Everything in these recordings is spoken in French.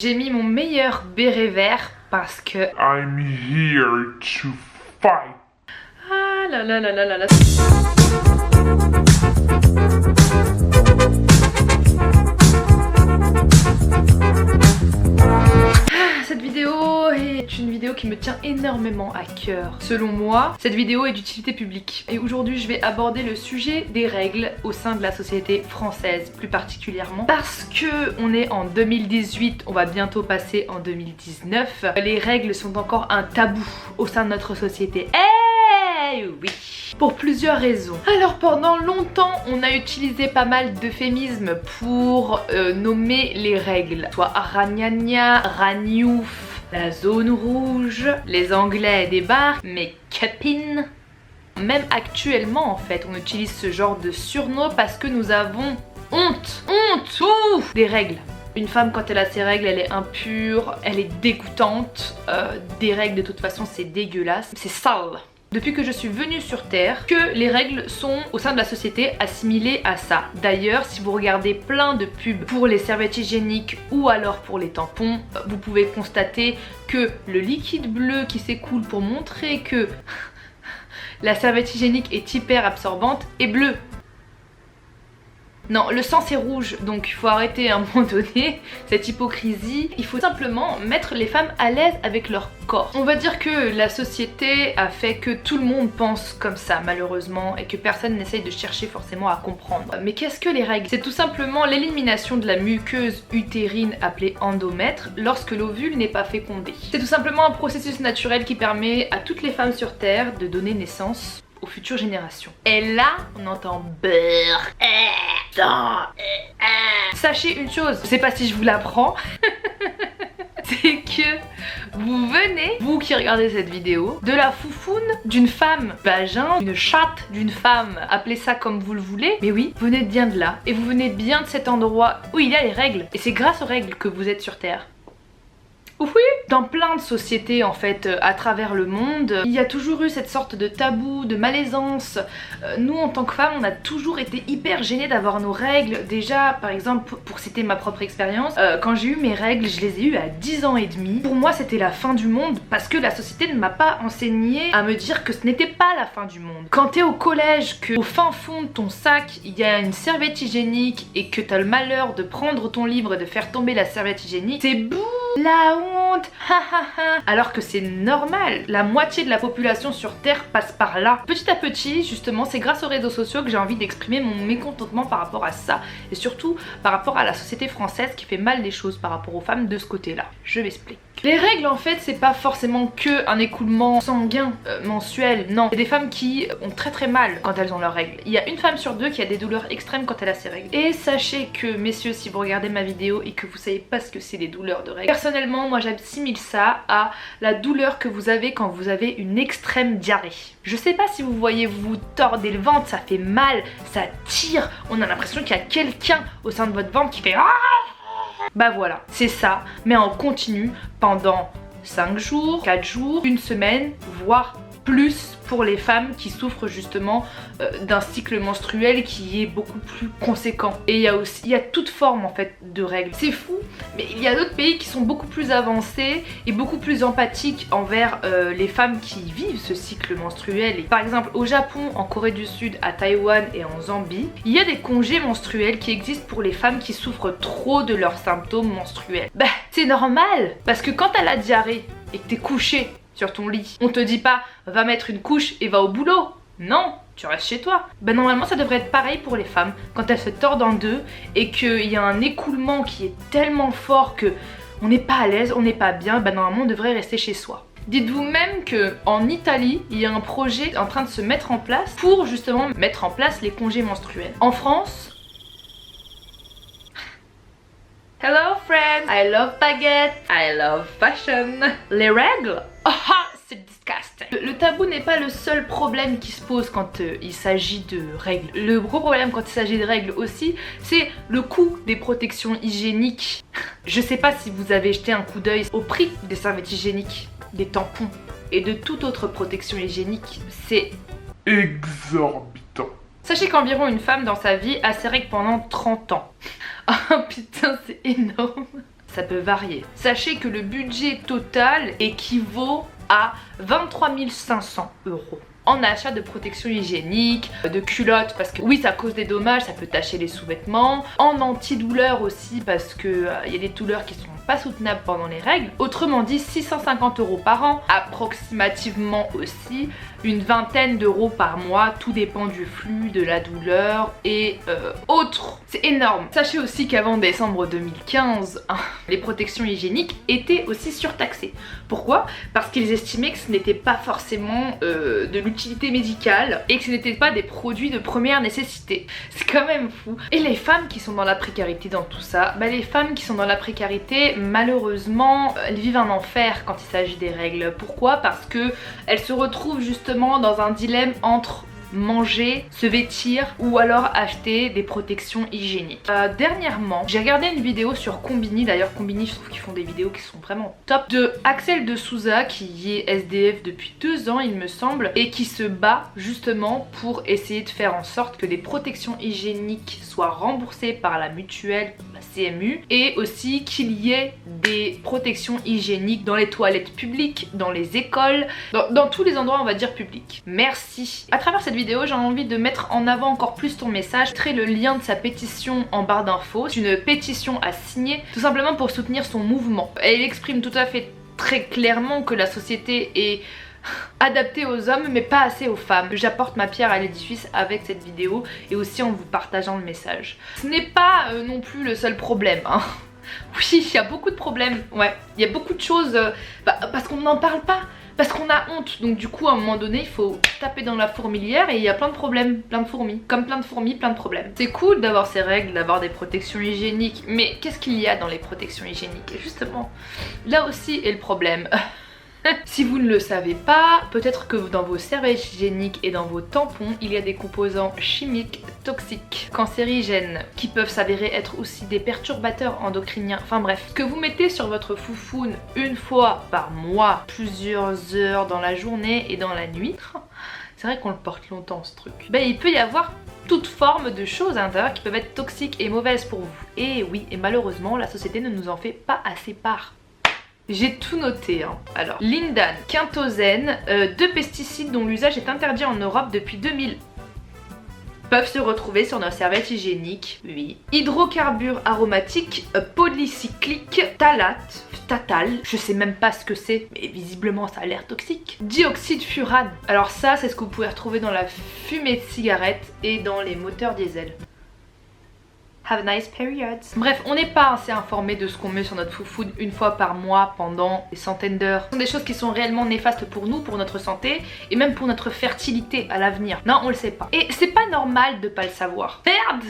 J'ai mis mon meilleur béret vert parce que... I'm here to fight. Ah là là là là là là. Cette vidéo est une vidéo qui me tient énormément à cœur. Selon moi, cette vidéo est d'utilité publique. Et aujourd'hui, je vais aborder le sujet des règles au sein de la société française, plus particulièrement. Parce que on est en 2018, on va bientôt passer en 2019. Les règles sont encore un tabou au sein de notre société. Eh oui! Pour plusieurs raisons. Alors pendant longtemps, on a utilisé pas mal d'euphémismes pour nommer les règles. Soit ragnagna, ragnouf, la zone rouge, les anglais débarquent, mes copines. Même actuellement en fait, on utilise ce genre de surnom parce que nous avons honte des règles. Une femme quand elle a ses règles, elle est impure, elle est dégoûtante. Des règles de toute façon c'est dégueulasse, c'est sale. Depuis que je suis venue sur Terre, que les règles sont au sein de la société assimilées à ça. D'ailleurs, si vous regardez plein de pubs pour les serviettes hygiéniques ou alors pour les tampons, vous pouvez constater que le liquide bleu qui s'écoule pour montrer que la serviette hygiénique est hyper absorbante est bleu. Non, le sang c'est rouge, donc il faut arrêter à un moment donné cette hypocrisie. Il faut simplement mettre les femmes à l'aise avec leur corps. On va dire que la société a fait que tout le monde pense comme ça malheureusement et que personne n'essaye de chercher forcément à comprendre. Mais qu'est-ce que les règles? C'est tout simplement l'élimination de la muqueuse utérine appelée endomètre lorsque l'ovule n'est pas fécondé. C'est tout simplement un processus naturel qui permet à toutes les femmes sur Terre de donner naissance aux futures générations. Et là, on entend beurre. Sachez une chose, je sais pas si je vous l'apprends, c'est que vous venez, vous qui regardez cette vidéo, de la foufoune d'une femme, vagin, d'une chatte d'une femme, appelez ça comme vous le voulez, mais oui, vous venez bien de là, et vous venez bien de cet endroit où il y a les règles, et c'est grâce aux règles que vous êtes sur Terre. Oui, dans plein de sociétés en fait à travers le monde, il y a toujours eu cette sorte de tabou, de malaisance. Nous en tant que femmes, on a toujours été hyper gênés d'avoir nos règles. Déjà, par exemple, pour citer ma propre expérience, quand j'ai eu mes règles, je les ai eues à 10 ans et demi. Pour moi, c'était la fin du monde parce que la société ne m'a pas enseigné à me dire que ce n'était pas la fin du monde. Quand t'es au collège, que au fin fond de ton sac, il y a une serviette hygiénique et que t'as le malheur de prendre ton livre et de faire tomber la serviette hygiénique, c'est bouh! La honte, alors que c'est normal, la moitié de la population sur Terre passe par là. Petit à petit, justement, c'est grâce aux réseaux sociaux que j'ai envie d'exprimer mon mécontentement par rapport à ça, et surtout par rapport à la société française qui fait mal les choses par rapport aux femmes de ce côté-là. Je m'explique. Les règles en fait c'est pas forcément que un écoulement sanguin mensuel, non. Il y a des femmes qui ont très mal quand elles ont leurs règles. Il y a une femme sur deux qui a des douleurs extrêmes quand elle a ses règles. Et sachez que messieurs, si vous regardez ma vidéo et que vous savez pas ce que c'est des douleurs de règles, personnellement moi j'assimile ça à la douleur que vous avez quand vous avez une extrême diarrhée. Je sais pas si vous voyez, vous tordez le ventre, ça fait mal, ça tire, on a l'impression qu'il y a quelqu'un au sein de votre ventre qui fait bah voilà, c'est ça, mais en continu pendant 5 jours, 4 jours, une semaine, voire plus pour les femmes qui souffrent justement d'un cycle menstruel qui est beaucoup plus conséquent. Et il y a toute forme en fait de règles. C'est fou, mais il y a d'autres pays qui sont beaucoup plus avancés et beaucoup plus empathiques envers les femmes qui vivent ce cycle menstruel. Et par exemple au Japon, en Corée du Sud, à Taïwan et en Zambie, il y a des congés menstruels qui existent pour les femmes qui souffrent trop de leurs symptômes menstruels. Bah c'est normal, parce que quand t'as la diarrhée et que t'es couché sur ton lit, on te dit pas va mettre une couche et va au boulot. Non, tu restes chez toi. Bah normalement ça devrait être pareil pour les femmes quand elles se tordent en deux et qu'il y a un écoulement qui est tellement fort que on n'est pas à l'aise, on n'est pas bien, bah normalement on devrait rester chez soi. Dites-vous même qu'en Italie, il y a un projet en train de se mettre en place pour justement mettre en place les congés menstruels. En France, hello friends, I love baguette, I love fashion. Les règles? C'est disgusting. Le tabou n'est pas le seul problème qui se pose quand il s'agit de règles. Le gros problème quand il s'agit de règles aussi, c'est le coût des protections hygiéniques. Je sais pas si vous avez jeté un coup d'œil au prix des serviettes hygiéniques, des tampons et de toute autre protection hygiénique. C'est Exorbitant. Sachez qu'environ une femme dans sa vie a ses règles pendant 30 ans. Oh putain, c'est énorme. ça peut varier. Sachez que le budget total équivaut à 23 500 € en achat de protection hygiénique, de culottes parce que oui ça cause des dommages, ça peut tacher les sous-vêtements, en antidouleur aussi parce que y a des douleurs qui sont pas soutenables pendant les règles. Autrement dit 650 € par an, approximativement aussi une vingtaine d'euros par mois, tout dépend du flux, de la douleur et autres. C'est énorme. Sachez aussi qu'avant décembre 2015, les protections hygiéniques étaient aussi surtaxées. Pourquoi? Parce qu'ils estimaient que ce n'était pas forcément de l'utilité médicale et que ce n'était pas des produits de première nécessité. C'est quand même fou. Et les femmes qui sont dans la précarité dans tout ça, bah les femmes qui sont dans la précarité, malheureusement, elles vivent un enfer quand il s'agit des règles. Pourquoi? Parce que elles se retrouvent justement dans un dilemme entre manger, se vêtir ou alors acheter des protections hygiéniques. Dernièrement, j'ai regardé une vidéo sur Combini, d'ailleurs Combini je trouve qu'ils font des vidéos qui sont vraiment top, de Axel de Souza qui est SDF depuis 2 ans il me semble et qui se bat justement pour essayer de faire en sorte que des protections hygiéniques soient remboursées par la mutuelle, la CMU, et aussi qu'il y ait des protections hygiéniques dans les toilettes publiques, dans les écoles, dans tous les endroits on va dire publics. Merci. À travers cette vidéo, j'ai envie de mettre en avant encore plus ton message. Je mettrai le lien de sa pétition en barre d'infos. C'est une pétition à signer tout simplement pour soutenir son mouvement. Elle exprime tout à fait très clairement que la société est adaptée aux hommes mais pas assez aux femmes. J'apporte ma pierre à l'édifice avec cette vidéo et aussi en vous partageant le message. Ce n'est pas non plus le seul problème, hein. Oui, il y a beaucoup de problèmes, ouais. Il y a beaucoup de choses parce qu'on n'en parle pas. Parce qu'on a honte, donc du coup à un moment donné il faut taper dans la fourmilière et il y a plein de problèmes, plein de fourmis, comme plein de fourmis, plein de problèmes. C'est cool d'avoir ces règles, d'avoir des protections hygiéniques, mais qu'est-ce qu'il y a dans les protections hygiéniques? Et justement, là aussi est le problème. Si vous ne le savez pas, peut-être que dans vos serviettes hygiéniques et dans vos tampons, il y a des composants chimiques toxiques, cancérigènes, qui peuvent s'avérer être aussi des perturbateurs endocriniens, enfin bref. Ce que vous mettez sur votre foufoune une fois par mois, plusieurs heures dans la journée et dans la nuit, c'est vrai qu'on le porte longtemps ce truc, ben il peut y avoir toute forme de choses à l'intérieur qui peuvent être toxiques et mauvaises pour vous. Et oui, et malheureusement la société ne nous en fait pas assez part. J'ai tout noté, hein. Alors, Lindan, Quintozène, 2 pesticides dont l'usage est interdit en Europe depuis 2000. Peuvent se retrouver sur nos serviettes hygiéniques, oui. Hydrocarbures aromatiques, polycycliques, phtalates, phtatal, je sais même pas ce que c'est, mais visiblement ça a l'air toxique. Dioxyde furane, alors ça c'est ce que vous pouvez retrouver dans la fumée de cigarette et dans les moteurs diesel. Have a nice period. Bref, on n'est pas assez informé de ce qu'on met sur notre foufoune une fois par mois pendant des centaines d'heures. Ce sont des choses qui sont réellement néfastes pour nous, pour notre santé et même pour notre fertilité à l'avenir. Non, on le sait pas. Et c'est pas normal de pas le savoir. Merde.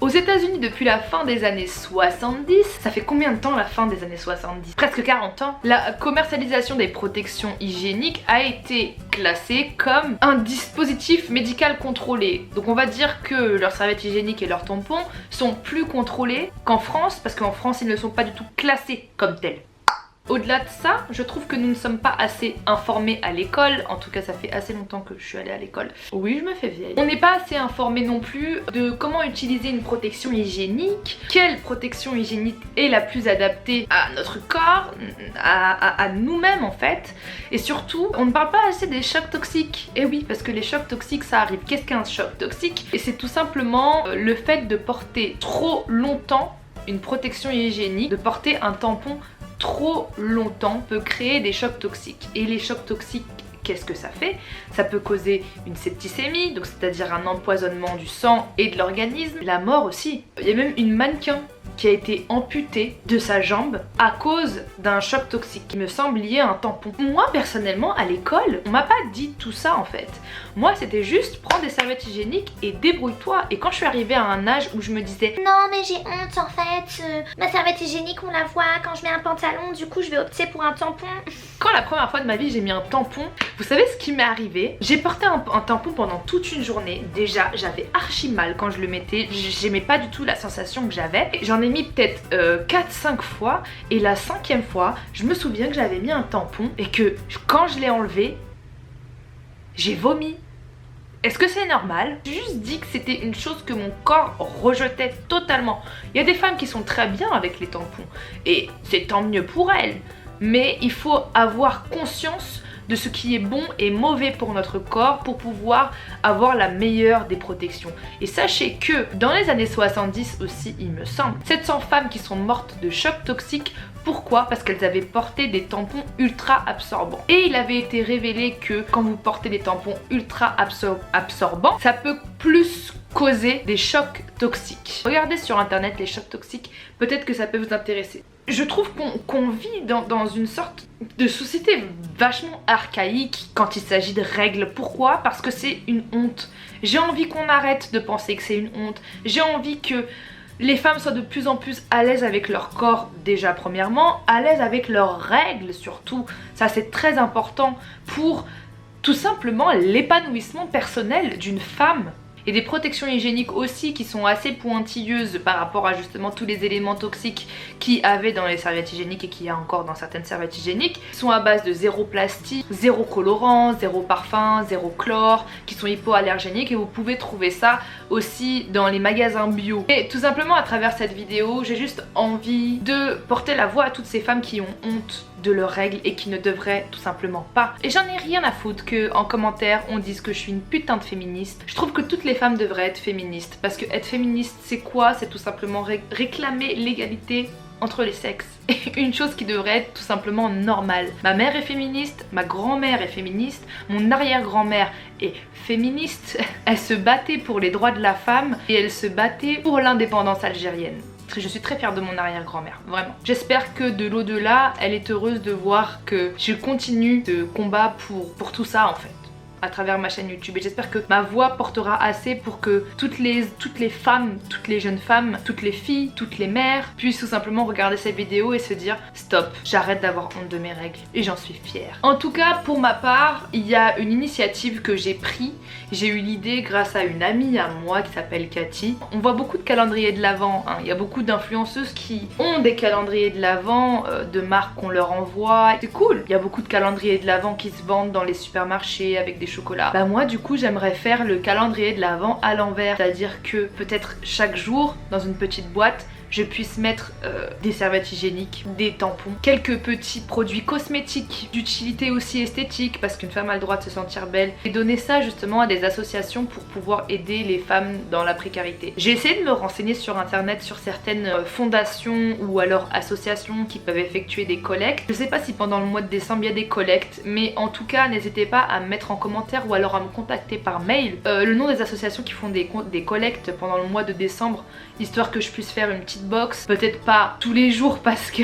Aux États-Unis depuis la fin des années 70, ça fait combien de temps la fin des années 70? Presque 40 ans. La commercialisation des protections hygiéniques a été classée comme un dispositif médical contrôlé. Donc on va dire que leurs serviettes hygiéniques et leurs tampons sont plus contrôlés qu'en France, parce qu'en France ils ne sont pas du tout classés comme tels. Au-delà de ça, je trouve que nous ne sommes pas assez informés à l'école, en tout cas ça fait assez longtemps que je suis allée à l'école. Oui, je me fais vieille. On n'est pas assez informés non plus de comment utiliser une protection hygiénique, quelle protection hygiénique est la plus adaptée à notre corps, à nous-mêmes en fait, et surtout, on ne parle pas assez des chocs toxiques. Et oui, parce que les chocs toxiques ça arrive. Qu'est-ce qu'un choc toxique? Et c'est tout simplement le fait de porter trop longtemps une protection hygiénique, de porter un tampon trop longtemps peut créer des chocs toxiques. Et les chocs toxiques, qu'est-ce que ça fait? Ça peut causer une septicémie, donc c'est-à-dire un empoisonnement du sang et de l'organisme, la mort aussi. Il y a même une mannequin qui a été amputée de sa jambe à cause d'un choc toxique qui me semble lié à un tampon. Moi personnellement à l'école, on m'a pas dit tout ça en fait. Moi c'était juste prends des serviettes hygiéniques et débrouille-toi. Et quand je suis arrivée à un âge où je me disais non mais j'ai honte en fait, ma serviette hygiénique on la voit quand je mets un pantalon, du coup je vais opter pour un tampon. Quand la première fois de ma vie j'ai mis un tampon, vous savez ce qui m'est arrivé? J'ai porté un tampon pendant toute une journée. Déjà j'avais archi mal quand je le mettais, j'aimais pas du tout la sensation que j'avais. J'en ai mis peut-être 4-5 fois et la 5e fois je me souviens que j'avais mis un tampon et que quand je l'ai enlevé j'ai vomi. Est-ce que c'est normal? J'ai juste dit que c'était une chose que mon corps rejetait totalement. Il y a des femmes qui sont très bien avec les tampons et c'est tant mieux pour elles. Mais il faut avoir conscience de ce qui est bon et mauvais pour notre corps pour pouvoir avoir la meilleure des protections. Et sachez que dans les années 70 aussi, il me semble, 700 femmes qui sont mortes de choc toxique. Pourquoi? Parce qu'elles avaient porté des tampons ultra absorbants. Et il avait été révélé que quand vous portez des tampons ultra absorbants, ça peut plus causer des chocs toxiques. Regardez sur internet les chocs toxiques, peut-être que ça peut vous intéresser. Je trouve qu'on vit dans une sorte de société vachement archaïque quand il s'agit de règles. Pourquoi? Parce que c'est une honte. J'ai envie qu'on arrête de penser que c'est une honte. J'ai envie que les femmes soient de plus en plus à l'aise avec leur corps déjà premièrement, à l'aise avec leurs règles surtout. Ça c'est très important pour tout simplement l'épanouissement personnel d'une femme. Et des protections hygiéniques aussi qui sont assez pointilleuses par rapport à justement tous les éléments toxiques qu'il y avait dans les serviettes hygiéniques et qu'il y a encore dans certaines serviettes hygiéniques, qui sont à base de zéro plastique, zéro colorant, zéro parfum, zéro chlore, qui sont hypoallergéniques et vous pouvez trouver ça aussi dans les magasins bio. Et tout simplement à travers cette vidéo, j'ai juste envie de porter la voix à toutes ces femmes qui ont honte de leurs règles et qui ne devraient tout simplement pas. Et j'en ai rien à foutre que en commentaire on dise que je suis une putain de féministe. Je trouve que toutes les femmes devraient être féministes parce que être féministe c'est quoi? C'est tout simplement réclamer l'égalité entre les sexes. Et une chose qui devrait être tout simplement normale. Ma mère est féministe, ma grand-mère est féministe, mon arrière-grand-mère est féministe. Elle se battait pour les droits de la femme et elle se battait pour l'indépendance algérienne. Je suis très fière de mon arrière-grand-mère, vraiment. J'espère que de l'au-delà, elle est heureuse de voir que je continue de combat pour tout ça en fait, à travers ma chaîne YouTube. Et j'espère que ma voix portera assez pour que toutes les femmes, toutes les jeunes femmes, toutes les filles, toutes les mères puissent tout simplement regarder cette vidéo et se dire stop, j'arrête d'avoir honte de mes règles et j'en suis fière. En tout cas, pour ma part, il y a une initiative que j'ai prise. J'ai eu l'idée grâce à une amie à moi qui s'appelle Cathy. On voit beaucoup de calendriers de l'Avent, hein. Il y a beaucoup d'influenceuses qui ont des calendriers de l'Avent de marques qu'on leur envoie. C'est cool. Il y a beaucoup de calendriers de l'Avent qui se vendent dans les supermarchés avec des chocolats. Bah moi du coup j'aimerais faire le calendrier de l'Avent à l'envers. C'est-à-dire que peut-être chaque jour dans une petite boîte je puisse mettre des serviettes hygiéniques, des tampons, quelques petits produits cosmétiques d'utilité aussi esthétique parce qu'une femme a le droit de se sentir belle et donner ça justement à des associations pour pouvoir aider les femmes dans la précarité. J'ai essayé de me renseigner sur internet sur certaines fondations ou alors associations qui peuvent effectuer des collectes. Je sais pas si pendant le mois de décembre il y a des collectes, mais en tout cas n'hésitez pas à me mettre en commentaire ou alors à me contacter par mail le nom des associations qui font des collectes pendant le mois de décembre, histoire que je puisse faire une petite box, peut-être pas tous les jours parce que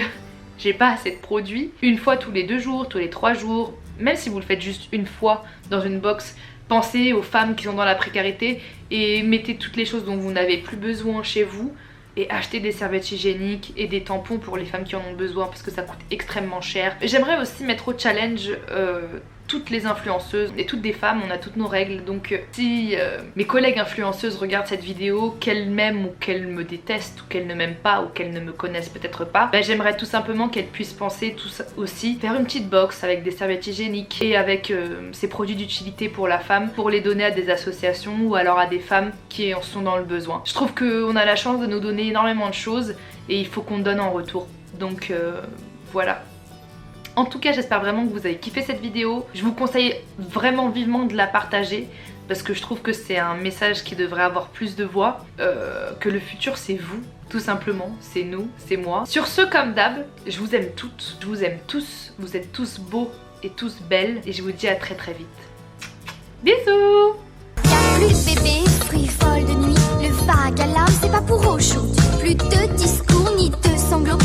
j'ai pas assez de produits, une fois tous les 2 jours, tous les 3 jours, même si vous le faites juste une fois dans une box, pensez aux femmes qui sont dans la précarité et mettez toutes les choses dont vous n'avez plus besoin chez vous et achetez des serviettes hygiéniques et des tampons pour les femmes qui en ont besoin parce que ça coûte extrêmement cher. J'aimerais aussi mettre au challenge toutes les influenceuses et toutes des femmes, on a toutes nos règles, donc si mes collègues influenceuses regardent cette vidéo, qu'elles m'aiment ou qu'elles me détestent ou qu'elles ne m'aiment pas ou qu'elles ne me connaissent peut-être pas, bah, j'aimerais tout simplement qu'elles puissent penser tout ça aussi, faire une petite box avec des serviettes hygiéniques et avec ces produits d'utilité pour la femme pour les donner à des associations ou alors à des femmes qui en sont dans le besoin. Je trouve qu'on a la chance de nous donner énormément de choses et il faut qu'on donne en retour, donc voilà. En tout cas j'espère vraiment que vous avez kiffé cette vidéo. Je vous conseille vraiment vivement de la partager parce que je trouve que c'est un message qui devrait avoir plus de voix, que le futur c'est vous, tout simplement, c'est nous, c'est moi. Sur ce, comme d'hab, je vous aime toutes, je vous aime tous, vous êtes tous beaux et tous belles et je vous dis à très très vite. Bisous. Y'a plus de bébés, fruits folles de nuit, le vague à l'âme c'est pas pour aujourd'hui. Plus de discours ni de sanglots.